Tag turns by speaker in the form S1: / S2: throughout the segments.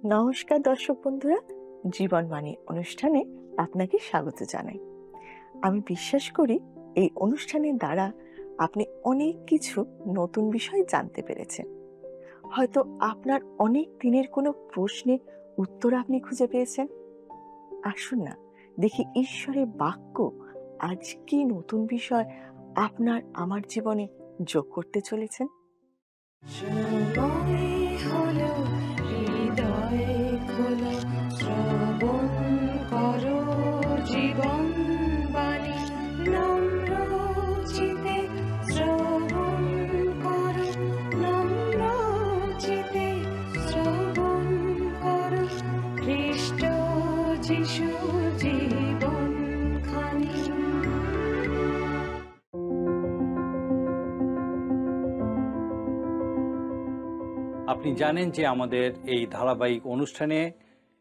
S1: নমস্কার দর্শক বন্ধুরা, জীবনবাণী অনুষ্ঠানে আপনাকে স্বাগত জানাই। আমি বিশ্বাস করি এই অনুষ্ঠানের দ্বারা আপনি অনেক কিছু নতুন বিষয় জানতে পেরেছেন। হয়তো আপনার অনেক দিনের কোনো প্রশ্নের উত্তর আপনি খুঁজে পেয়েছেন। আসুন না, দেখি ঈশ্বরের বাক্য আজ কি নতুন বিষয় আপনার আমার জীবনে যোগ করতে চলেছেন।
S2: আপনি জানেন যে আমাদের এই ধারাবাহিক অনুষ্ঠানে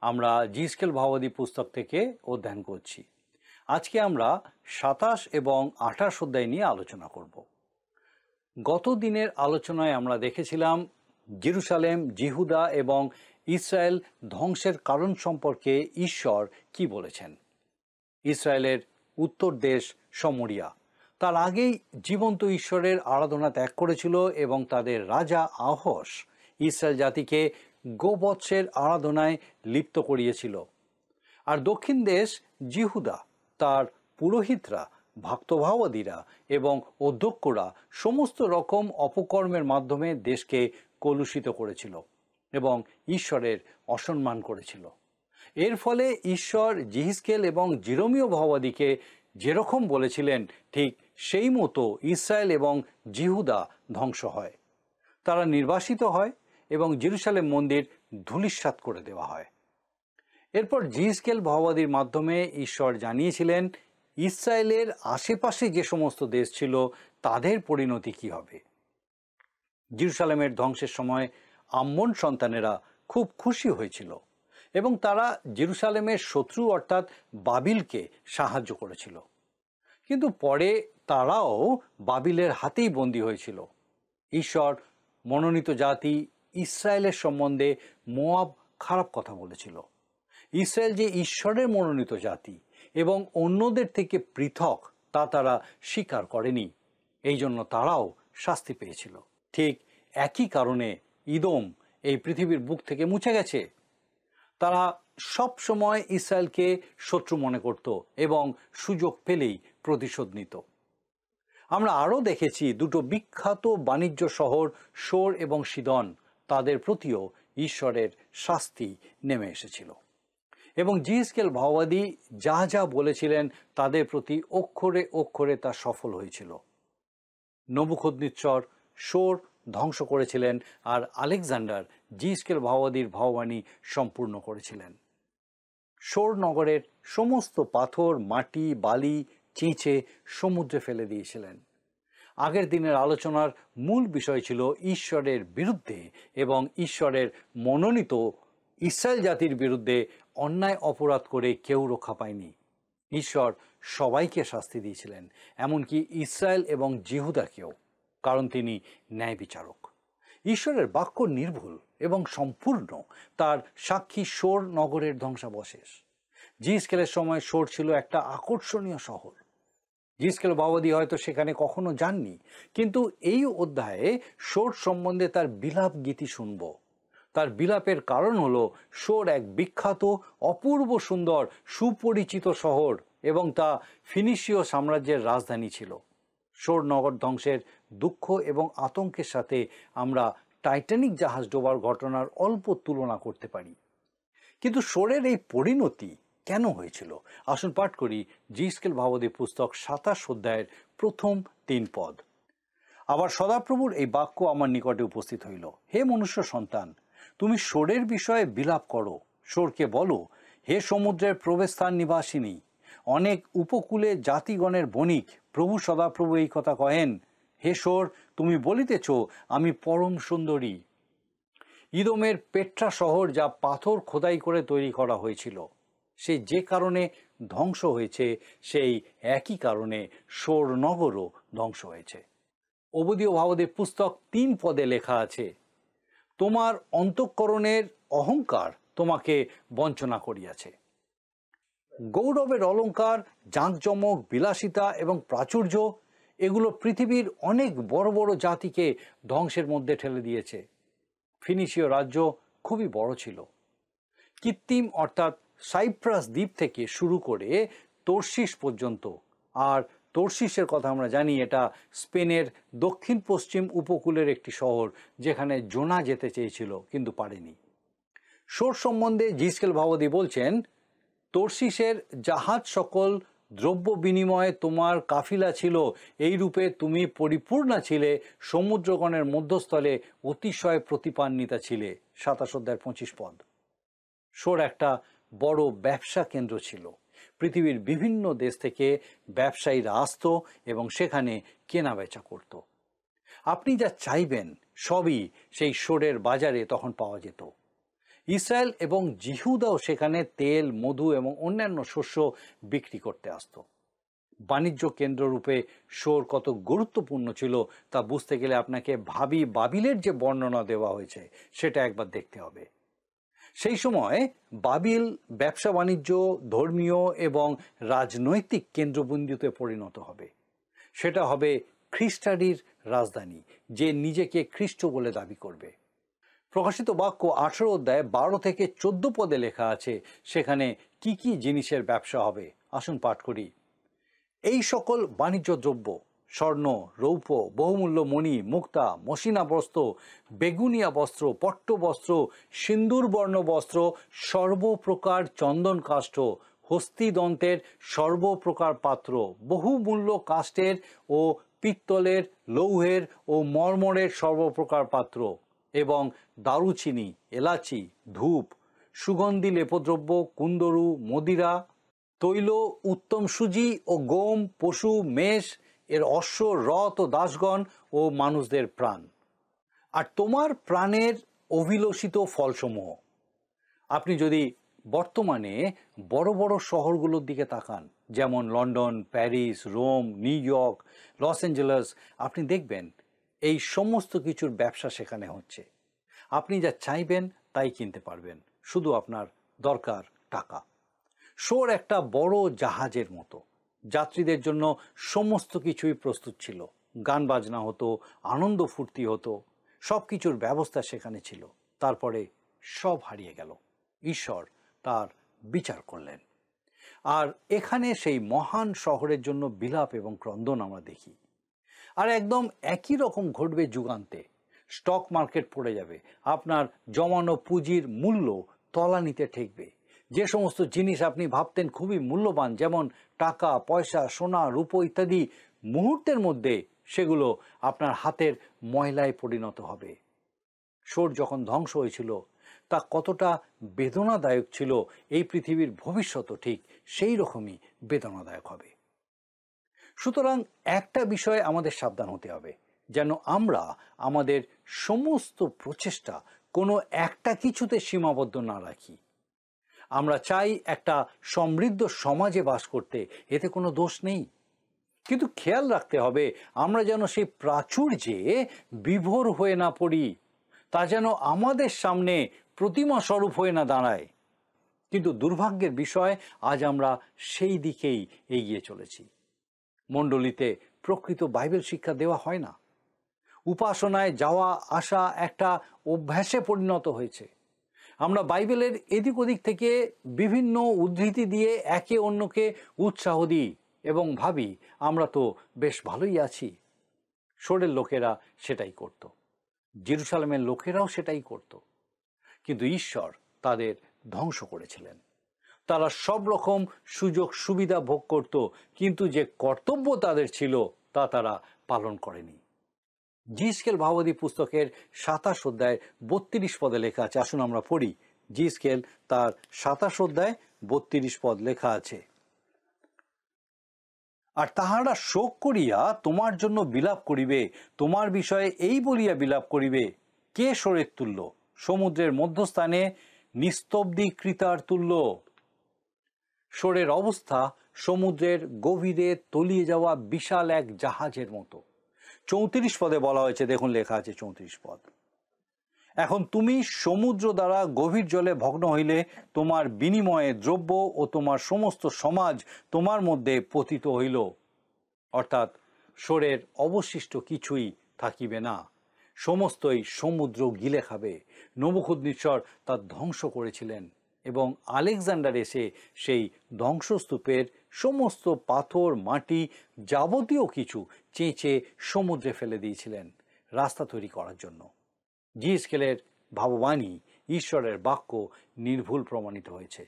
S2: আমরা জিএসকেল ভাবাদী পুস্তক থেকে অধ্যয়ন করছি। আজকে আমরা 27 এবং 28 অধ্যায় নিয়ে আলোচনা করব। গত দিনের আলোচনায় আমরা দেখেছিলাম জেরুসালেম, জিহুদা এবং ইসরায়েল ধ্বংসের কারণ সম্পর্কে ঈশ্বর কি বলেছেন। ইসরায়েলের উত্তর দেশ সমরিয়া তার আগেই জীবন্ত ঈশ্বরের আরাধনা ত্যাগ করেছিল এবং তাদের রাজা আহস ইসরায়েল জাতিকে গোবৎসের আরাধনায় লিপ্ত করিয়েছিল। আর দক্ষিণ দেশ জিহুদা তার পুরোহিতরা, ভক্তভাবাদীরা এবং অধ্যক্ষরা সমস্ত রকম অপকর্মের মাধ্যমে দেশকে কলুষিত করেছিল এবং ঈশ্বরের অসম্মান করেছিল। এর ফলে ঈশ্বর জিহিজকেল এবং জিরমীয় ভাবাদীকে যেরকম বলেছিলেন ঠিক সেই মতো ইসরায়েল এবং জিহুদা ধ্বংস হয়, তারা নির্বাসিত হয় এবং জেরুসালেম মন্দির ধূলিসাৎ করে দেওয়া হয়। এরপর জিহিজকেল ভাবাদীর মাধ্যমে ঈশ্বর জানিয়েছিলেন ইসরায়েলের আশেপাশে যে সমস্ত দেশ ছিল তাদের পরিণতি কি হবে। জেরুসালেমের ধ্বংসের সময় আম্মন সন্তানেরা খুব খুশি হয়েছিল এবং তারা জেরুসালেমের শত্রু অর্থাৎ বাবিলকে সাহায্য করেছিল। কিন্তু পরে তারাও বাবিলের হাতেই বন্দী হয়েছিল। ঈশ্বর মনোনীত জাতি ইসরায়েলের সম্বন্ধে মোয়াব খারাপ কথা বলেছিল। ইসরায়েল যে ঈশ্বরের মনোনীত জাতি এবং অন্যদের থেকে পৃথক তা তারা স্বীকার করেনি, এই জন্য তারাও শাস্তি পেয়েছিল। ঠিক একই কারণে ইদোম এই পৃথিবীর বুক থেকে মুছে গেছে। তারা সব সময় ইসরায়েলকে শত্রু মনে করত এবং সুযোগ পেলেই প্রতিশোধ নিত। আমরা আরও দেখেছি দুটো বিখ্যাত বাণিজ্য শহর সোর এবং সিদন, তাদের প্রতিও ঈশ্বরের শাস্তি নেমে এসেছিল এবং জিহিজকেল ভাবাদী যা যা বলেছিলেন তাদের প্রতি অক্ষরে অক্ষরে তা সফল হয়েছিল। নবুখদ্নেচ্ছর সোর ধ্বংস করেছিলেন আর আলেকজান্ডার জিহিজকেল ভাবাদীর ভগবানী সম্পূর্ণ করেছিলেন। সোর নগরের সমস্ত পাথর, মাটি, বালি, চিঁচে সমুদ্রে ফেলে দিয়েছিলেন। আগের দিনের আলোচনার মূল বিষয় ছিল ঈশ্বরের বিরুদ্ধে এবং ঈশ্বরের মনোনীত ইসরায়েল জাতির বিরুদ্ধে অন্যায় অপরাধ করে কেউ রক্ষা পায়নি। ঈশ্বর সবাইকে শাস্তি দিয়েছিলেন, এমনকি ইসরায়েল এবং জিহুদাকেও, কারণ তিনি ন্যায় বিচারক। ঈশ্বরের বাক্য নির্ভুল এবং সম্পূর্ণ। তার সাক্ষী সোর নগরের ধ্বংসাবশেষ। জিহিজকেলের সময় সোর ছিল একটা আকর্ষণীয় শহর। জিহিজকেল ভাবাদী হয়তো সেখানে কখনো যাননি, কিন্তু এই অধ্যায়ে সোর সম্বন্ধে তার বিলাপ গীতি শুনব। তার বিলাপের কারণ হলো সোর এক বিখ্যাত, অপূর্ব সুন্দর, সুপরিচিত শহর এবং তা ফিনিশীয় সাম্রাজ্যের রাজধানী ছিল। সোর নগর ধ্বংসের দুঃখ এবং আতঙ্কের সাথে আমরা টাইটানিক জাহাজ ডোবার ঘটনার অল্প তুলনা করতে পারি। কিন্তু সোরের এই পরিণতি কেন হয়েছিল? আসুন পাঠ করি জিহিজকেল ভাবাদী পুস্তক 27 অধ্যায়ের প্রথম 3 পদ। আবার সদাপ্রভুর এই বাক্য আমার নিকটে উপস্থিত হইল, হে মনুষ্য সন্তান, তুমি সোরের বিষয়ে বিলাপ করো। সোরকে বলো, হে সমুদ্রের প্রবেশস্থান নিবাসিনী, অনেক উপকূলে জাতিগণের বণিক, প্রভু সদাপ্রভু এই কথা কহেন, হে সোর, তুমি বলিতেছ আমি পরম সুন্দরী। ইদোমের পেট্রা শহর, যা পাথর খোদাই করে তৈরি করা হয়েছিল, সে যে কারণে ধ্বংস হয়েছে সেই একই কারণে সোর নগরও ধ্বংস হয়েছে। ওবদীয় ভাবাদীর পুস্তক 3 পদে লেখা আছে, তোমার অন্তঃকরণের অহংকার তোমাকে বঞ্চনা করিয়াছে। গৌরবের অলঙ্কার, জাঁকজমক, বিলাসিতা এবং প্রাচুর্য এগুলো পৃথিবীর অনেক বড় বড় জাতিকে ধ্বংসের মধ্যে ঠেলে দিয়েছে। ফিনিশীয় রাজ্য খুবই বড় ছিল। কৃত্রিম অর্থাৎ সাইপ্রাস দ্বীপ থেকে শুরু করে তর্শিস পর্যন্ত, আর তর্শিসের কথা আমরা জানি এটা স্পেনের দক্ষিণ পশ্চিম উপকূলের একটি শহর, যেখানে জোনা যেতে চেয়েছিল কিন্তু পারেনি। সোর সম্বন্ধে জিসকেল ভাওয়াদি বলছেন, তর্শিসের জাহাজ সকল দ্রব্য বিনিময়ে তোমার কাফিলা ছিল, এই রূপে তুমি পরিপূর্ণা ছিলে, সমুদ্রগণের মধ্যস্থলে অতিশয় প্রতিপান্বিতা ছিলে। 27 অধ্যায়ের 25 পদ। সোর একটা বড় ব্যবসা কেন্দ্র ছিল। পৃথিবীর বিভিন্ন দেশ থেকে ব্যবসায়ীরা আসত এবং সেখানে কেনা বেচা করত। আপনি যা চাইবেন সবই সেই সোরের বাজারে তখন পাওয়া যেত। ইসরায়েল এবং জিহুদাও সেখানে তেল, মধু এবং অন্যান্য শস্য বিক্রি করতে আসত। বাণিজ্য কেন্দ্ররূপে সোর কত গুরুত্বপূর্ণ ছিল তা বুঝতে গেলে আপনাকে ভাবি বাবিলের যে বর্ণনা দেওয়া হয়েছে সেটা একবার দেখতে হবে। সেই সময় বাবিল ব্যবসা বাণিজ্য, ধর্মীয় এবং রাজনৈতিক কেন্দ্রবিন্দুতে পরিণত হবে। সেটা হবে খ্রিস্টানির রাজধানী, যে নিজেকে খ্রিস্ট বলে দাবি করবে। প্রকাশিত বাক্য 18 অধ্যায় 12 থেকে 14 পদে লেখা আছে সেখানে কি কি জিনিসের ব্যবসা হবে। আসুন পাঠ করি। এই সকল বাণিজ্য দ্রব্য, স্বর্ণ, রৌপ্য, বহুমূল্য মণি, মুক্তা, মসিনা বস্ত্র, বেগুনিয়া বস্ত্র, পট্ট বস্ত্র, সিন্দুরবর্ণ বস্ত্র, সর্বপ্রকার চন্দন কাষ্ঠ, হস্তিদন্তের সর্বপ্রকার পাত্র, বহুমূল্য কাষ্ঠের ও পিত্তলের, লৌহের ও মর্মরের সর্বপ্রকার পাত্র, এবং দারুচিনি, এলাচি, ধূপ, সুগন্ধি লেপদ্রব্য, কুন্দরু, মদিরা, তৈল, উত্তম সুজি ও গম, পশু, মেষ, এর অশ্ব, রথ ও দাসগণ ও মানুষদের প্রাণ, আর তোমার প্রাণের অভিলষিত ফলসমূহ। আপনি যদি বর্তমানে বড় বড় শহরগুলোর দিকে তাকান, যেমন London, Paris, Rome, New York, Los Angeles, আপনি দেখবেন এই সমস্ত কিছুর ব্যবসা সেখানে হচ্ছে। আপনি যা চাইবেন তাই কিনতে পারবেন, শুধু আপনার দরকার টাকা। সোর একটা বড় জাহাজের মতো। যাত্রীদের জন্য সমস্ত কিছুই প্রস্তুত ছিল। গান বাজনা হতো, আনন্দ ফুর্তি হতো, সব কিছুর ব্যবস্থা সেখানে ছিল। তারপরে সব হারিয়ে গেল। ঈশ্বর তার বিচার করলেন। আর এখানে সেই মহান শহরের জন্য বিলাপ এবং ক্রন্দন আমরা দেখি। আর একদম একই রকম ঘটবে যুগান্তে। স্টক মার্কেট পড়ে যাবে, আপনার জমানো পুঁজির মূল্য তলানিতে ঠেকবে। যে সমস্ত জিনিস আপনি ভাবতেন খুবই মূল্যবান, যেমন টাকা, পয়সা, সোনা, রূপো ইত্যাদি, মুহূর্তের মধ্যে সেগুলো আপনার হাতের ময়লায় পরিণত হবে। সোর যখন ধ্বংস হয়েছিল তা কতটা বেদনাদায়ক ছিল, এই পৃথিবীর ভবিষ্যৎও ঠিক সেই রকমই বেদনাদায়ক হবে। সুতরাং একটা বিষয়ে আমাদের সাবধান হতে হবে, যেন আমরা আমাদের সমস্ত প্রচেষ্টা কোনো একটা কিছুতে সীমাবদ্ধ না রাখি। আমরা চাই একটা সমৃদ্ধ সমাজে বাস করতে, এতে কোনো দোষ নেই, কিন্তু খেয়াল রাখতে হবে আমরা যেন সেই প্রাচুর্যে বিভোর হয়ে না পড়ি, তা যেন আমাদের সামনে প্রতিমা স্বরূপ হয়ে না দাঁড়ায়। কিন্তু দুর্ভাগ্যের বিষয়, আজ আমরা সেই দিকেই এগিয়ে চলেছি। মণ্ডলীতে প্রকৃত বাইবেল শিক্ষা দেওয়া হয় না। উপাসনায় যাওয়া আসা একটা অভ্যাসে পরিণত হয়েছে। আমরা বাইবেলের এদিক ওদিক থেকে বিভিন্ন উদ্ধৃতি দিয়ে একে অন্যকে উৎসাহ দিই এবং ভাবি আমরা তো বেশ ভালোই আছি। সোরের লোকেরা সেটাই করত, জেরুসালেমের লোকেরাও সেটাই করত, কিন্তু ঈশ্বর তাদের ধ্বংস করেছিলেন। তারা সব রকম সুযোগ সুবিধা ভোগ করত, কিন্তু যে কর্তব্য তাদের ছিল তা তারা পালন করেনি। জিসকেল ভাওবাদী পুস্তকের 27 অধ্যায় 32 পদে লেখা আছে। আসুন আমরা পড়ি। জিসকেল তার 27 অধ্যায় 32 পদ লেখা আছে, আর তাহারা শোক করিয়া তোমার জন্য বিলাপ করিবে, তোমার বিষয়ে এই বলিয়া বিলাপ করিবে, কে সোরের তুল্য, সমুদ্রের মধ্যস্থানে নিস্তব্ধীকৃতার তুল্য। সোরের অবস্থা সমুদ্রের গভীরে তলিয়ে যাওয়া বিশাল এক জাহাজের মতো। 34 পদে বলা হয়েছে, দেখুন লেখা আছে 34 পদ, এখন তুমি সমুদ্র দ্বারা গভীর জলে ভগ্ন হইলে তোমার বিনিময়ে দ্রব্য ও তোমার সমস্ত সমাজ তোমার মধ্যে পতিত হইল। অর্থাৎ শোরের অবশিষ্ট কিছুই থাকিবে না, সমস্তই সমুদ্র গিলে খাবে। নবুখদ্নেচ্ছর তা ধ্বংস করেছিলেন এবং আলেকজান্ডার এসে সেই ধ্বংসস্তূপের সমস্ত পাথর, মাটি, যাবতীয় কিছু চেঁচে সমুদ্রে ফেলে দিয়েছিলেন রাস্তা তৈরি করার জন্য। জিএসকেলের ভাববাণী, ঈশ্বরের বাক্য নির্ভুল প্রমাণিত হয়েছে।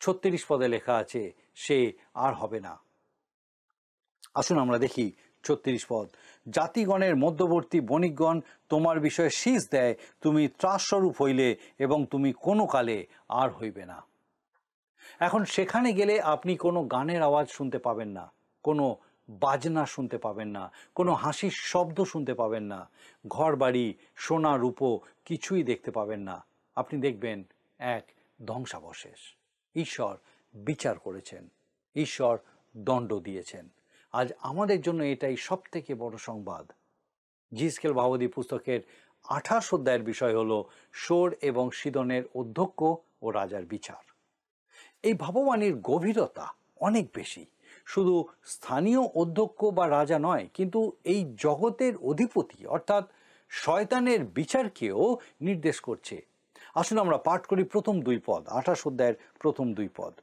S2: 36 পদে লেখা আছে, সে আর হবে না। আসুন আমরা দেখি 36 পদ। জাতিগণের মধ্যবর্তী বণিকগণ তোমার বিষয়ে শীষ দেয়, তুমি ত্রাসস্বরূপ হইলে এবং তুমি কোনো কালে আর হইবে না। এখন সেখানে গেলে আপনি কোনো গানের আওয়াজ শুনতে পাবেন না, কোনো বাজনা শুনতে পাবেন না, কোনো হাসির শব্দ শুনতে পাবেন না, ঘর বাড়ি, সোনা রূপো কিছুই দেখতে পাবেন না। আপনি দেখবেন এক ধ্বংসাবশেষ। ঈশ্বর বিচার করেছেন, ঈশ্বর দণ্ড দিয়েছেন। আজ আমাদের জন্য এটাই সব থেকে বড় সংবাদ। জিএসকেল ভাববাদী পুস্তকের 28 অধ্যায়ের বিষয় হলো শোর এবং সিদনের অধ্যক্ষ ও রাজার বিচার। এই ভাববাণীর গভীরতা অনেক বেশি। শুধু স্থানীয় অধ্যক্ষ বা রাজা নয়, কিন্তু এই জগতের অধিপতি অর্থাৎ শয়তানের বিচারকেও নির্দেশ করছে। আসুন আমরা পাঠ করি প্রথম 2 পদ, 28 অধ্যায়ের প্রথম 2 পদ।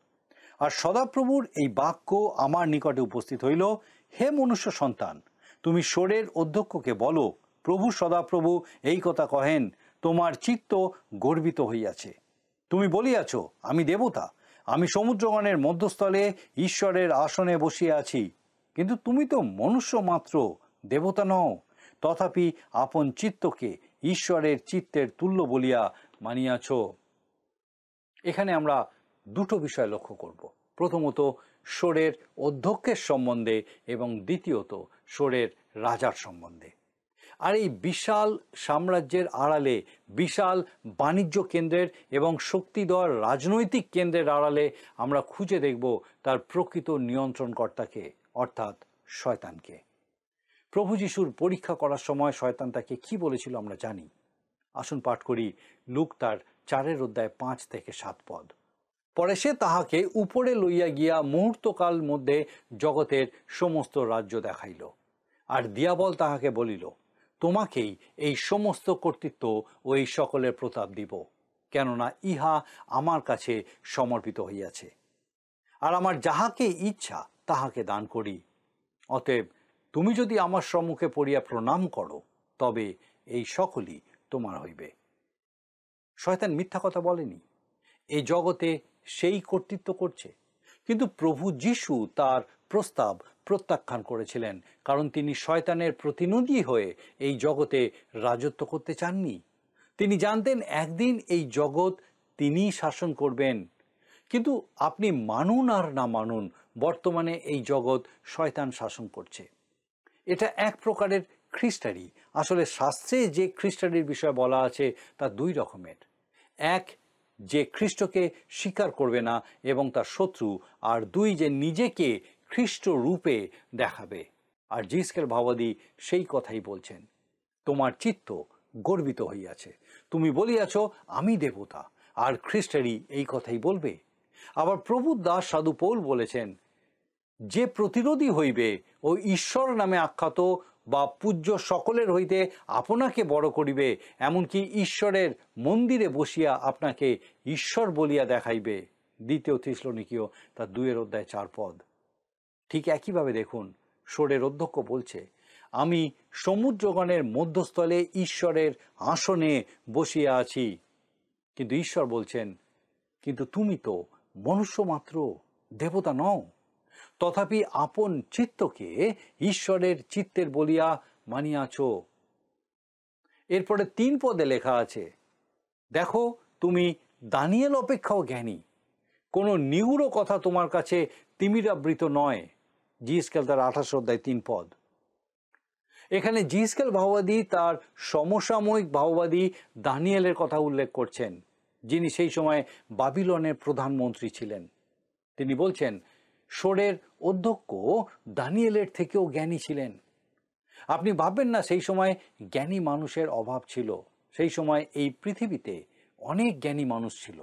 S2: আর সদাপ্রভুর এই বাক্য আমার নিকটে উপস্থিত হইল, হে মনুষ্য সন্তান, তুমি শোরের অধ্যক্ষকে বলো, প্রভু সদাপ্রভু এই কথা কহেন, তোমার চিত্ত গর্বিত হইয়াছে। তুমি বলিয়াছ, আমি দেবতা, আমি সমুদ্রগণের মধ্যস্থলে ঈশ্বরের আসনে বসিয়া আছি। কিন্তু তুমি তো মনুষ্য মাত্র, দেবতা নও। তথাপি আপন চিত্তকে ঈশ্বরের চিত্তের তুল্য বলিয়া মানিয়াছ। এখানে আমরা দুটো বিষয় লক্ষ্য করব। প্রথমত শোরের অধ্যক্ষের সম্বন্ধে এবং দ্বিতীয়ত শোরের রাজার সম্বন্ধে। আর এই বিশাল সাম্রাজ্যের আড়ালে, বিশাল বাণিজ্য কেন্দ্রের এবং শক্তিধর রাজনৈতিক কেন্দ্রের আড়ালে আমরা খুঁজে দেখব তার প্রকৃত নিয়ন্ত্রণকর্তাকে, অর্থাৎ শয়তানকে। প্রভু যিশুর পরীক্ষা করার সময় শয়তান তাকে কি বলেছিল আমরা জানি। আসুন পাঠ করি লুক তার 4 অধ্যায় 5 থেকে 7 পদ। পরে সে তাহাকে উপরে লইয়া গিয়া মুহূর্তকাল মধ্যে জগতের সমস্ত রাজ্য দেখাইল। আর দিয়াবল তাহাকে বলিল, তোমাকেই এই সমস্ত কর্তৃত্ব ও এই সকলের প্রতাপ দিব, কেননা ইহা আমার কাছে সমর্পিত হইয়াছে। আর আমার যাহাকে ইচ্ছা তাহাকে দান করি। অতএব তুমি যদি আমার সম্মুখে পড়িয়া প্রণাম করো, তবে এই সকলই তোমার হইবে। শয়তান মিথ্যা কথা বলেনি, এই জগতে সেই কর্তৃত্ব করছে। কিন্তু প্রভু যিশু তার প্রস্তাব প্রত্যাখ্যান করেছিলেন, কারণ তিনি শয়তানের প্রতিনিধি হয়ে এই জগতে রাজত্ব করতে চাননি। তিনি জানতেন একদিন এই জগৎ তিনিই শাসন করবেন। কিন্তু আপনি মানুন আর না মানুন, বর্তমানে এই জগৎ শয়তান শাসন করছে। এটা এক প্রকারের খ্রিস্টারি। আসলে শাস্ত্রে যে খ্রিস্টারির বিষয়ে বলা আছে তা 2 রকমের। এক, যে খ্রিস্টকে স্বীকার করবে না এবং তার শত্রু। আর 2, যে নিজেকে খ্রিস্ট রূপে দেখাবে। আর জিএসকেল ভাববাদী সেই কথাই বলছেন, তোমার চিত্ত গর্বিত হইয়াছে। তুমি বলিয়াছ, আমি দেবতা। আর খ্রিস্টারি এই কথাই বলবে। আবার প্রভুর দাস সাধু পৌল বলেছেন, যে প্রতিরোধী হইবে ও ঈশ্বর নামে আখ্যাত বা পূজ্য সকলের হইতে আপনাকে বড় করিবে, এমনকি ঈশ্বরের মন্দিরে বসিয়া আপনাকে ঈশ্বর বলিয়া দেখাইবে। 2 থেসলোনিকীয় তার 2 অধ্যায় 4 পদ। ঠিক একইভাবে দেখুন, শোরের অধ্যক্ষ বলছে, আমি সমুদ্রগণের মধ্যস্থলে ঈশ্বরের আসনে বসিয়া আছি। কিন্তু ঈশ্বর বলছেন, কিন্তু তুমি তো মনুষ্য মাত্র, দেবতা নও। তথাপি আপন চিত্তকে ঈশ্বরের চিত্তের বলিয়া মানিয়াছ। এরপরে 3 পদে লেখা আছে, দেখো তুমি দানিয়েল অপেক্ষাও জ্ঞানী, কোনো নিগূঢ় কথা তোমার কাছে তিমিরাবৃত নয়। জিএসকেল তার 28 অধ্যায় 3 পদ। এখানে জিএসকেল ভাববাদী তার সমসাময়িক ভাববাদী দানিয়েলের কথা উল্লেখ করছেন, যিনি সেই সময় বাবিলনের প্রধানমন্ত্রী ছিলেন। তিনি বলছেন, শোরের অধ্যক্ষ দানিয়েলের থেকেও জ্ঞানী ছিলেন। আপনি ভাববেন না সেই সময় জ্ঞানী মানুষের অভাব ছিল। সেই সময় এই পৃথিবীতে অনেক জ্ঞানী মানুষ ছিল।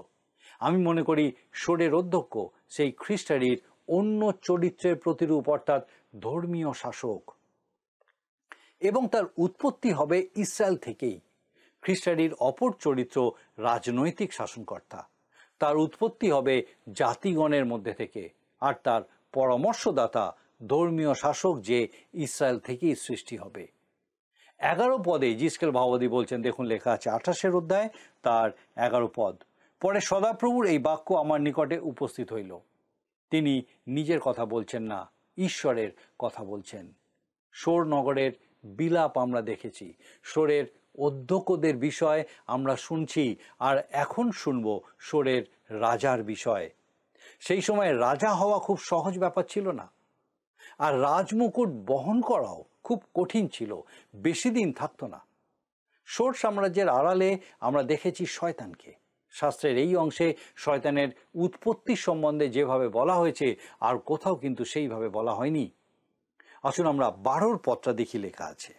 S2: আমি মনে করি শোরের অধ্যক্ষ সেই খ্রিস্টারির অন্য চরিত্রের প্রতিরূপ, অর্থাৎ ধর্মীয় শাসক, এবং তার উৎপত্তি হবে ইসরায়েল থেকেই। খ্রিস্টারির অপর চরিত্র রাজনৈতিক শাসনকর্তা, তার উৎপত্তি হবে জাতিগণের মধ্যে থেকে, আর তার পরামর্শদাতা ধর্মীয় শাসক যে ইসরায়েল থেকেই সৃষ্টি হবে। 11 পদে জিসকেল ভাওবাদী বলছেন, দেখুন লেখা আছে 28 অধ্যায় তার 11 পদ, পরে সদাপ্রভুর এই বাক্য আমার নিকটে উপস্থিত হইল। তিনি নিজের কথা বলছেন না, ঈশ্বরের কথা বলছেন। সোর নগরের বিলাপ আমরা দেখেছি, সোরের অধ্যক্ষদের বিষয় আমরা শুনছি, আর এখন শুনব সোরের রাজার বিষয়। সেই সময় রাজা হওয়া খুব সহজ ব্যাপার ছিল না, আর রাজমুকুট বহন করাও খুব কঠিন ছিল, বেশি দিন থাকতো না। সোর সাম্রাজ্যের আড়ালে আমরা দেখেছি শয়তানকে। শাস্ত্রের এই অংশে শয়তানের উৎপত্তি সম্বন্ধে যেভাবে বলা হয়েছে আর কোথাও কিন্তু সেইভাবে বলা হয়নি। আসুন আমরা 12 পদটা দেখি, লেখা আছে,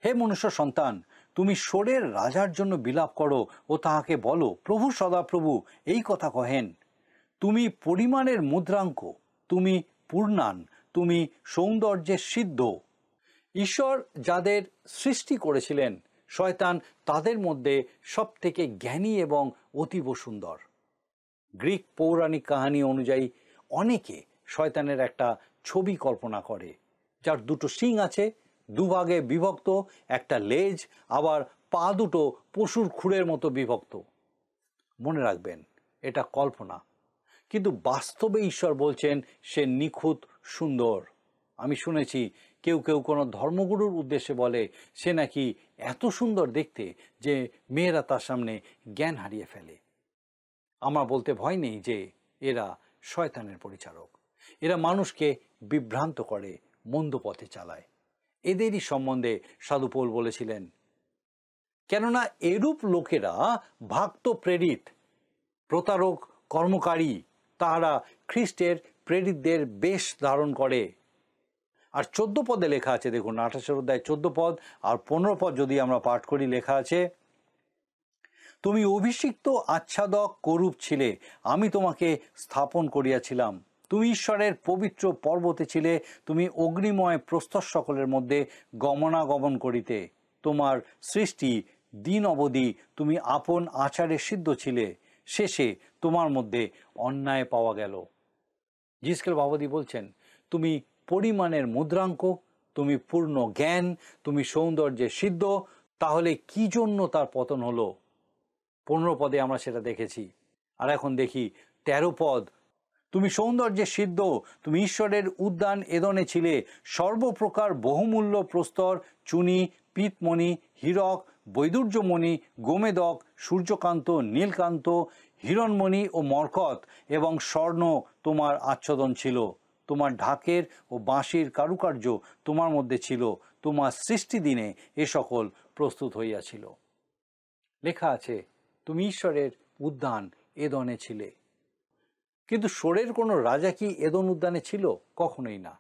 S2: হে মনুষ্য সন্তান, তুমি সোরের রাজার জন্য বিলাপ করো ও তাহাকে বলো, প্রভু সদাপ্রভু এই কথা কহেন, তুমি পরিমাণের মুদ্রাঙ্ক, তুমি পূর্ণান, তুমি সৌন্দর্যের সিদ্ধ। ঈশ্বর যাদের সৃষ্টি করেছিলেন, শয়তান তাদের মধ্যে সব থেকে জ্ঞানী এবং অতীব সুন্দর। গ্রিক পৌরাণিক কাহিনী অনুযায়ী অনেকে শয়তানের একটা ছবি কল্পনা করে, যার দুটো শিং আছে, দুভাগে বিভক্ত, একটা লেজ, আবার পা দুটো পশুর খুরের মতো বিভক্ত। মনে রাখবেন, এটা কল্পনা, কিন্তু বাস্তবে ঈশ্বর বলছেন সে নিখুঁত সুন্দর। আমি শুনেছি কেউ কেউ কোনো ধর্মগুরুর উদ্দেশ্যে বলে সে নাকি এত সুন্দর দেখতে যে মেয়েরা তার সামনে জ্ঞান হারিয়ে ফেলে। আমার বলতে ভয় নেই যে এরা শয়তানের পরিচারক, এরা মানুষকে বিভ্রান্ত করে, মন্দ পথে চালায়। এদেরই সম্বন্ধে সাধু পৌল বলেছিলেন, কেননা এরূপ লোকেরা ভক্ত প্রেরিত, প্রতারক, কর্মকারী, তাহারা খ্রিস্টের প্রেরিতদের বেশ ধারণ করে। আর 14 পদে লেখা আছে, দেখুন 28 অধ্যায় 14 পদ আর 15 পদ যদি আমরা পাঠ করি, লেখা আছে, তুমি অভিষিক্ত আচ্ছাদক করূপ ছিলে, আমি তোমাকে স্থাপন করিয়াছিলাম। তুমি ঈশ্বরের পবিত্র পর্বতে ছিলে, তুমি অগ্নিময় প্রস্তর সকলের মধ্যে গমনাগমন করিতে। তোমার সৃষ্টি দিন অবধি তুমি আপন আচারে সিদ্ধ ছিলে, শেষে তোমার মধ্যে অন্যায় পাওয়া গেল। জিসকেল ভাওবাদী বলছেন, তুমি পরিমাণের মুদ্রাঙ্ক, তুমি পূর্ণ জ্ঞান, তুমি সৌন্দর্যে সিদ্ধ, তাহলে কি জন্য তার পতন হলো? 15 পদে আমরা সেটা দেখেছি। আর এখন দেখি 13 পদ, তুমি সৌন্দর্যে সিদ্ধ, তুমি ঈশ্বরের উদ্যান এদনে ছিলে, সর্বপ্রকার বহুমূল্য প্রস্তর, চুনি, পীতমণি, হীরক, বৈদুর্যমণি, গোমেদক, সূর্যকান্ত, নীলকান্ত, হিরণমণি ও মরকত এবং স্বর্ণ তোমার আচ্ছাদন ছিল। তোমার ঢাকের ও বাঁশির কারুকার্য তোমার মধ্যে ছিল, তোমার সৃষ্টি দিনে এ সকল প্রস্তুত হইয়াছিল। লেখা আছে তুমি ঈশ্বরের উদ্যান এদনে ছিলে। কিন্তু সোরের কোনো রাজা কি এদন উদ্যানে ছিল? কখনোই না।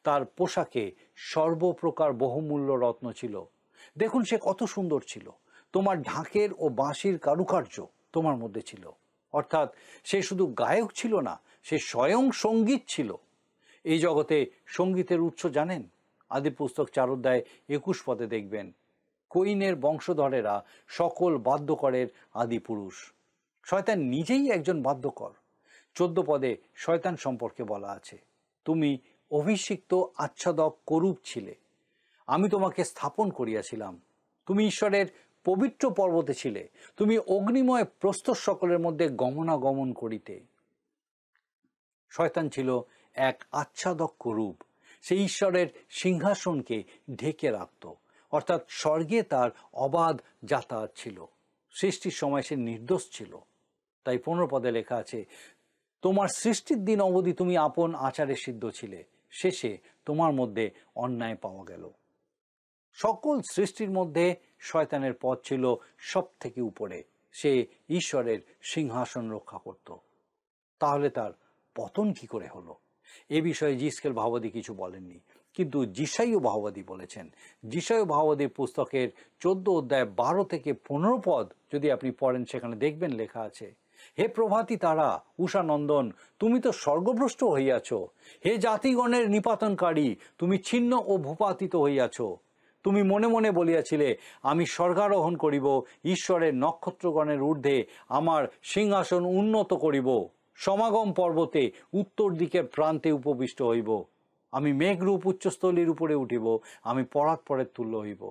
S2: তার পোশাকে সর্বপ্রকার বহুমূল্য রত্ন ছিল। দেখুন সে কত সুন্দর ছিল। তোমার ঢাকের ও বাঁশির কারুকার্য তোমার মধ্যে ছিল, অর্থাৎ সে শুধু গায়ক ছিল না, সে স্বয়ং সঙ্গীত ছিল। এই জগতে সঙ্গীতের উৎস জানেন? আদিপুস্তক 4 অধ্যায় 21 পদে দেখবেন, কৈনের বংশধরেরা সকল বাদ্যকরের আদি পুরুষ। শয়তান নিজেই একজন বাদ্যকর। 14 পদে শয়তান সম্পর্কে বলা আছে, তুমি অভিষিক্ত আচ্ছাদক করূপ ছিলে, আমি তোমাকে স্থাপন করিয়াছিলাম। তুমি ঈশ্বরের পবিত্র পর্বতে ছিলে, তুমি অগ্নিময় প্রস্তর সকলের মধ্যে গমনাগমন করিতে। শয়তান ছিল এক আচ্ছাদক করূপ। সে ঈশ্বরের সিংহাসনকে ঢেকে রাখত, অর্থাৎ স্বর্গে তার অবাধ যাতায়াত ছিল। সৃষ্টির সময় সে নির্দোষ ছিল। তাই 15 পদে লেখা আছে, তোমার সৃষ্টির দিন অবধি তুমি আপন আচারে সিদ্ধ ছিলে, শেষে তোমার মধ্যে অন্যায় পাওয়া গেল। সকল সৃষ্টির মধ্যে শয়তানের পদ ছিল সব থেকে উপরে। সে ঈশ্বরের সিংহাসন রক্ষা করত। তাহলে তার পতন কি করে হলো? এ বিষয়ে জিসকেল ভাওবাদী কিছু বলেননি। কিন্তু যিশাইয় ভাববাদী বলেছেন, যিশাইয় ভাববাদীর পুস্তকের 14 অধ্যায় 12 থেকে 15 পদ যদি আপনি পড়েন, সেখানে দেখবেন লেখা আছে, হে প্রভাতী তারা, উষানন্দন, তুমি তো স্বর্গভ্রষ্ট হইয়াছ। হে জাতিগণের নিপাতনকারী, তুমি ছিন্ন ও ভূপাতিত হইয়াছ। তুমি মনে মনে বলিয়াছিলে, আমি স্বর্গারোহণ করিব, ঈশ্বরের নক্ষত্রগণের ঊর্ধ্বে আমার সিংহাসন উন্নত করিব, সমাগম পর্বতে উত্তর দিকের প্রান্তে উপবিষ্ট হইব, আমি মেঘরূপ উচ্চস্থলীর উপরে উঠিব, আমি পরাৎপরের তুল্য হইব।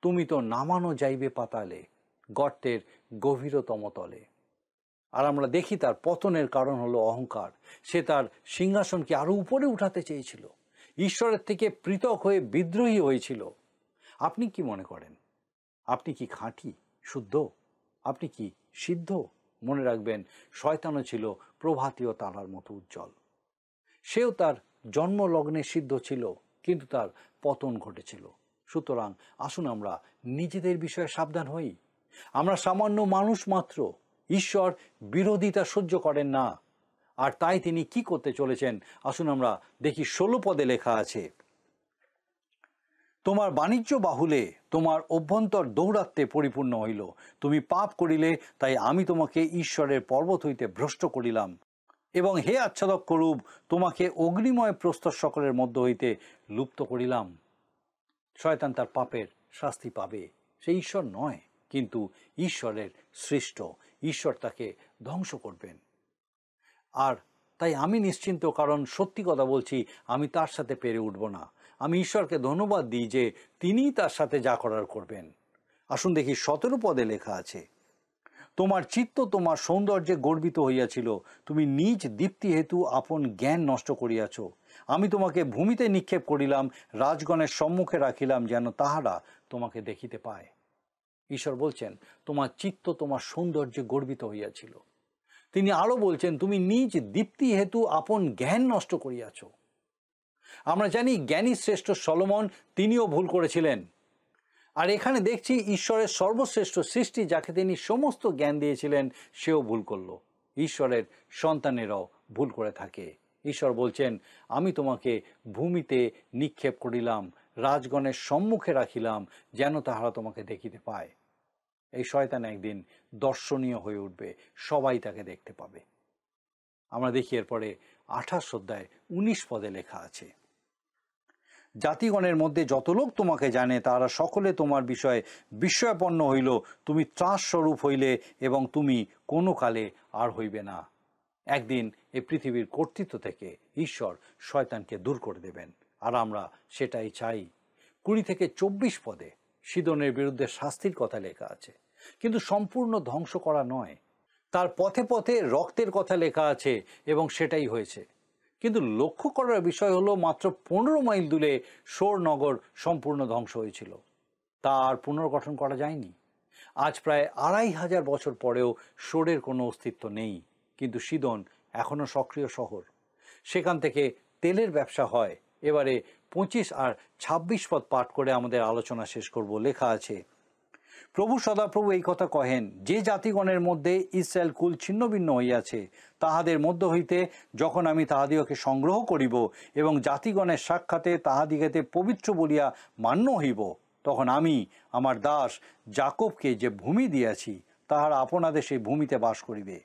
S2: তুমি তো নামানো যাইবে পাতালে, গর্তের গভীরতম তলে। আর আমরা দেখি তার পতনের কারণ হলো অহংকার। সে তার সিংহাসনকে আরো উপরে উঠাতে চেয়েছিল, ঈশ্বরের থেকে পৃথক হয়ে বিদ্রোহী হয়েছিল। আপনি কি মনে করেন? আপনি কি খাঁটি, শুদ্ধ? আপনি কি সিদ্ধ? মনে রাখবেন, শয়তানও ছিল প্রভাতীয় তারার মতো উজ্জ্বল। সেও তার জন্মলগ্নে সিদ্ধ ছিল, কিন্তু তার পতন ঘটেছিল। সুতরাং আসুন আমরা নিজেদের বিষয়ে সাবধান হই। আমরা সামান্য মানুষ মাত্র। ঈশ্বর বিরোধিতা সহ্য করেন না। আর তাই তিনি কি করতে চলেছেন, আসুন আমরা দেখি। 16 পদে লেখা আছে, তোমার বাণিজ্য বাহুলে তোমার অভ্যন্তর দৌরাত্মে পরিপূর্ণ হইল। তুমি পাপ করিলে, তাই আমি তোমাকে ঈশ্বরের পর্বত হইতে ভ্রষ্ট করিলাম, এবং হে আচ্ছাদক রূপ, তোমাকে অগ্নিময় প্রস্তর সকলের মধ্য হইতে লুপ্ত করিলাম। শয়তান তার পাপের শাস্তি পাবে। সে ঈশ্বর নয়, কিন্তু ঈশ্বরের সৃষ্ট। ঈশ্বর তাকে ধ্বংস করবেন। আর তাই আমি নিশ্চিন্ত, কারণ সত্যি কথা বলছি, আমি তার সাথে পেরে উঠব না। আমি ঈশ্বরকে ধন্যবাদ দিই যে তিনিই তার সাথে যা করার করবেন। আসুন দেখি 17 পদে লেখা আছে, তোমার চিত্ত তোমার সৌন্দর্যে গর্বিত হইয়াছিল, তুমি নিজ দীপ্তি হেতু আপন জ্ঞান নষ্ট করিয়াছ। আমি তোমাকে ভূমিতে নিক্ষেপ করিলাম, রাজগণের সম্মুখে রাখিলাম, যেন তাহারা তোমাকে দেখিতে পায়। ঈশ্বর বলছেন, তোমার চিত্ত তোমার সৌন্দর্যে গর্বিত হইয়াছিল। তিনি আরো বলছেন, তুমি নিজ দীপ্তি হেতু আপন জ্ঞান নষ্ট করিয়াছ। আমরা জানি জ্ঞানী শ্রেষ্ঠ সলোমন, তিনিও ভুল করেছিলেন। আর এখানে দেখছি ঈশ্বরের সর্বশ্রেষ্ঠ সৃষ্টি, যাকে তিনি সমস্ত জ্ঞান দিয়েছিলেন, সেও ভুল করল। ঈশ্বরের সন্তানেরাও ভুল করে থাকে। ঈশ্বর বলছেন, আমি তোমাকে ভূমিতে নিক্ষেপ করিলাম, রাজগণের সম্মুখে রাখিলাম, যেন তাহারা তোমাকে দেখিতে পায়। এই শয়তান একদিন দর্শনীয় হয়ে উঠবে, সবাই তাকে দেখতে পাবে। আমরা দেখি এরপরে 28 অধ্যায় 19 পদে লেখা আছে, জাতিগণের মধ্যে যত লোক তোমাকে জানে, তারা সকলে তোমার বিষয়ে বিস্ময়াপন্ন হইল। তুমি ত্রাস স্বরূপ হইলে, এবং তুমি কোনো কালে আর হইবে না। একদিন এই পৃথিবীর কর্তৃত্ব থেকে ঈশ্বর শয়তানকে দূর করে দেবেন, আর আমরা সেটাই চাই। 20 থেকে 24 পদে সিদনের বিরুদ্ধে শাস্তির কথা লেখা আছে, কিন্তু সম্পূর্ণ ধ্বংস করা নয়। তার পথে পথে রক্তের কথা লেখা আছে, এবং সেটাই হয়েছে। কিন্তু লক্ষ্য করার বিষয় হলো, মাত্র 15 মাইল দূরে সোর নগর সম্পূর্ণ ধ্বংস হয়েছিল। তা আর পুনর্গঠন করা যায়নি। আজ প্রায় 2500 বছর পরেও সোরের কোনো অস্তিত্ব নেই, কিন্তু সিদন এখনো সক্রিয় শহর। সেখান থেকে তেলের ব্যবসা হয়। এবারে 25 আর 26 পদ পাঠ করে আমাদের আলোচনা শেষ করব। লেখা আছে, প্রভু সদাপ্রভু এই কথা কহেন, যে জাতিগণের মধ্যে ইসরায়েল কুল ছিন্ন ভিন্ন হইয়াছে, তাহাদের মধ্য হইতে যখন আমি তাহাদিগকে সংগ্রহ করিব, এবং জাতিগণের সাক্ষাতে তাহাদিগকে পবিত্র বলিয়া মান্য হইব, তখন আমি আমার দাস যাকবকে যে ভূমি দিয়াছি, তাহারা আপনাদের সেই ভূমিতে বাস করিবে।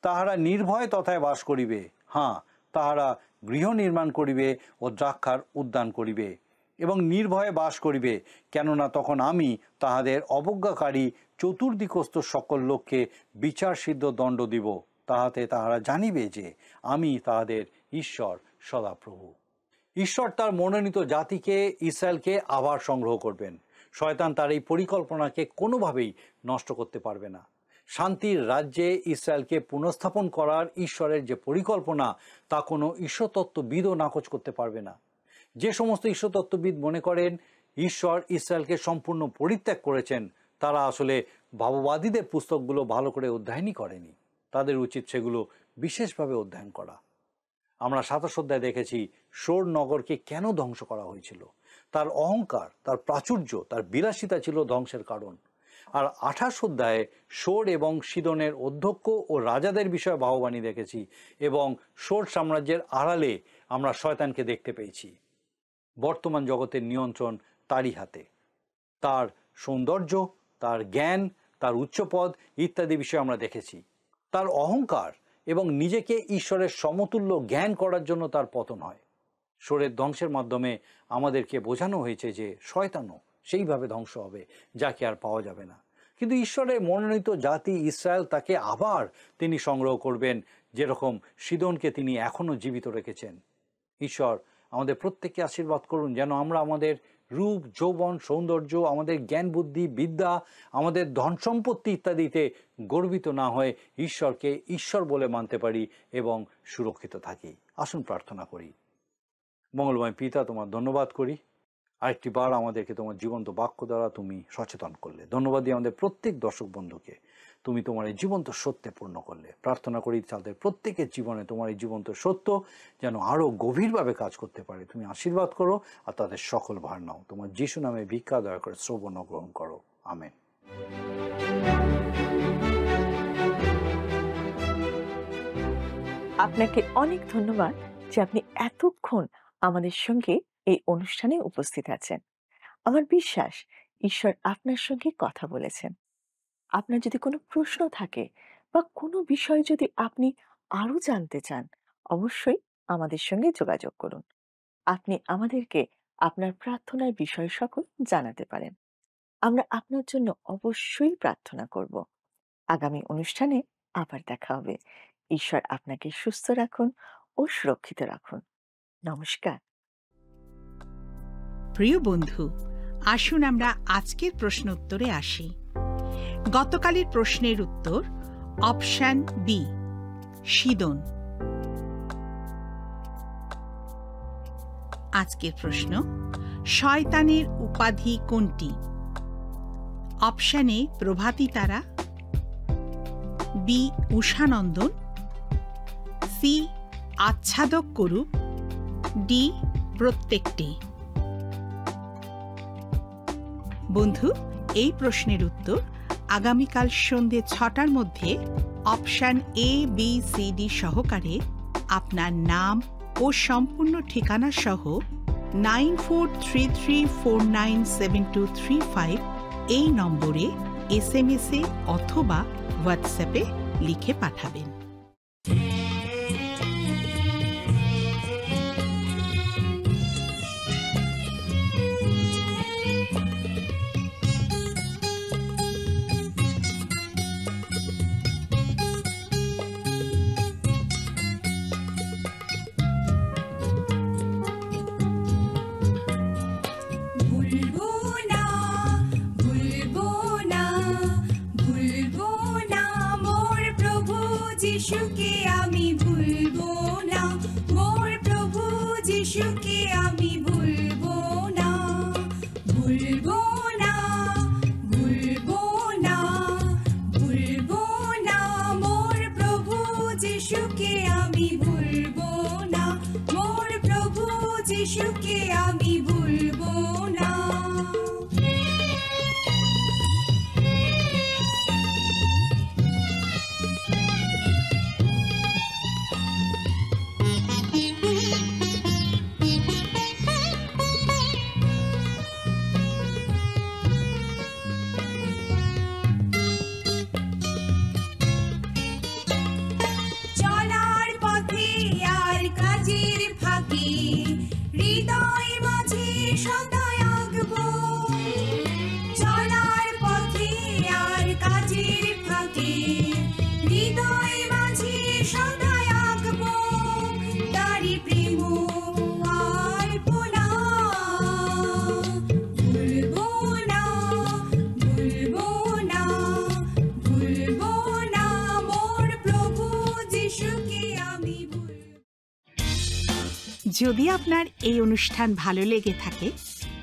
S2: তাহারা নির্ভয় তথায় বাস করিবে। হ্যাঁ, তাহারা গৃহ নির্মাণ করিবে ও দ্রাক্ষার উদ্যান করিবে, এবং নির্ভয়ে বাস করিবে। কেননা তখন আমি তাহাদের অবজ্ঞাকারী চতুর্দিকস্থ সকল লোককে বিচার সিদ্ধ দণ্ড দিব। তাহাতে তাহারা জানিবে যে আমি তাহাদের ঈশ্বর সদাপ্রভু। ঈশ্বর তার মনোনীত জাতিকে, ইসরায়েলকে আবার সংগ্রহ করবেন। শয়তান তার এই পরিকল্পনাকে কোনোভাবেই নষ্ট করতে পারবে না। শান্তির রাজ্যে ইসরায়েলকে পুনঃস্থাপন করার ঈশ্বরের যে পরিকল্পনা, তা কোনো ঈশ্বরতত্ত্ববিদও নাকচ করতে পারবে না। যে সমস্ত ঈশ্বরতত্ত্ববিদ মনে করেন ঈশ্বর ইসরায়েলকে সম্পূর্ণ পরিত্যাগ করেছেন, তারা আসলে ভাববাদীদের পুস্তকগুলো ভালো করে অধ্যয়নই করেনি। তাদের উচিত সেগুলো বিশেষভাবে অধ্যয়ন করা। আমরা 27 অধ্যায়ে দেখেছি সোর নগরকে কেন ধ্বংস করা হয়েছিল। তার অহংকার, তার প্রাচুর্য, তার বিলাসিতা ছিল ধ্বংসের কারণ। আর 28 অধ্যায়ে সোর এবং সিদনের অধ্যক্ষ ও রাজাদের বিষয়ে ভাববাণী দেখেছি, এবং সোর সাম্রাজ্যের আড়ালে আমরা শয়তানকে দেখতে পেয়েছি। বর্তমান জগতের নিয়ন্ত্রণ তারই হাতে। তার সৌন্দর্য, তার জ্ঞান, তার উচ্চপদ ইত্যাদি বিষয় আমরা দেখেছি। তার অহংকার এবং নিজেকে ঈশ্বরের সমতুল্য জ্ঞান করার জন্য তার পতন হয়। শরীরের ধ্বংসের মাধ্যমে আমাদেরকে বোঝানো হয়েছে যে শয়তানও সেইভাবে ধ্বংস হবে, যাকে আর পাওয়া যাবে না। কিন্তু ঈশ্বরের মনোনীত জাতি ইসরায়েল, তাকে আবার তিনি সংগ্রহ করবেন, যেরকম সিদোনকে তিনি এখনও জীবিত রেখেছেন। ঈশ্বর আমাদের প্রত্যেককে আশীর্বাদ করুন, যেন আমরা আমাদের রূপ, যৌবন, সৌন্দর্য, আমাদের জ্ঞান, বুদ্ধি, বিদ্যা, আমাদের ধন সম্পত্তি ইত্যাদিতে গর্বিত না হয়ে ঈশ্বরকে ঈশ্বর বলে মানতে পারি এবং সুরক্ষিত থাকি। আসুন প্রার্থনা করি। মঙ্গলময় পিতা, তোমার ধন্যবাদ করি, আরেকটি বার আমাদেরকে তোমার জীবন্ত বাক্য দ্বারা তুমি সচেতন করলে। ধন্যবাদ দিই আমাদের প্রত্যেক দর্শক বন্ধুকে, তুমি তোমার এই জীবন্ত সত্যে পূর্ণ করলে। প্রার্থনা করি তাদের প্রত্যেকের জীবনে তোমার এই জীবন্ত সত্য যেন আরও গভীরভাবে কাজ করতে পারে। তুমি আশীর্বাদ করো আর তাদের সকল ভার নাও। তোমার যিশু নামে ভিক্ষা দয়া করে শ্রবণ গ্রহণ করো। আমেন।
S1: আপনাকে অনেক ধন্যবাদ যে আপনি এতক্ষণ আমাদের সঙ্গে এই অনুষ্ঠানে উপস্থিত আছেন। আমার বিশ্বাস ঈশ্বর আপনার সঙ্গে কথা বলেছেন। আপনার যদি কোনো প্রশ্ন থাকে বা কোনো বিষয় যদি আপনি আরো জানতে চান, অবশ্যই আমাদের সঙ্গে যোগাযোগ করুন। আপনি আমাদেরকে আপনার প্রার্থনার বিষয় সকল জানাতে পারেন। আমরা আপনার জন্য অবশ্যই প্রার্থনা করব। আগামী অনুষ্ঠানে আবার দেখা হবে। ঈশ্বর আপনাকে সুস্থ রাখুন ও সুরক্ষিত রাখুন। নমস্কার।
S3: প্রিয় বন্ধু, আসুন আমরা আজকের প্রশ্ন উত্তরে আসি। গতকালের প্রশ্নের উত্তর অপশন বি, সিদোন। আজকের প্রশ্ন, শয়তানের উপাধি কোনটি? অপশন এ প্রভাতী তারা, বি উষানন্দন, সি আচ্ছাদক করুপ, ডি প্রত্যেকটি। বন্ধু, এই প্রশ্নের উত্তর আগামীকাল সন্ধ্যে 6টার মধ্যে option A, B, C, D সহকারে আপনার নাম ও সম্পূর্ণ ঠিকানা সহ 9433497235 এই নম্বরে SMS-এ অথবা হোয়াটসঅ্যাপে লিখে পাঠাবেন।
S4: যিশুকে আমি ভুলবো না, মোর প্রভু যিশুকে আমি ভুলবো না, ভুলবো না, ভুলবো না, ভুলবো না, মোর প্রভু যিশুকে আমি ভুলবো না, মোর প্রভু যিশুকে আমি ভুলবো না। চলার পথে আর কাজের ফাঁকে হৃদয় মাঝে সদা আঁকবো, চলার পথে আর কাজের ফাঁকে হৃদয় মাঝে সদা আঁকবো, তারি প্রেম আর পোনা, ভুলবো না, ভুলবো না, ভুলবো না, মোর প্রভু যিশুকে আমি ভুলবো।
S3: যদি আপনার এই অনুষ্ঠান ভালো লেগে থাকে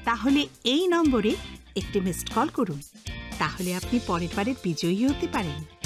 S3: তাহলে এই নম্বরে একটি মিসড কল করুন, তাহলে আপনি পরের বারে বিজয়ী হতে পারেন।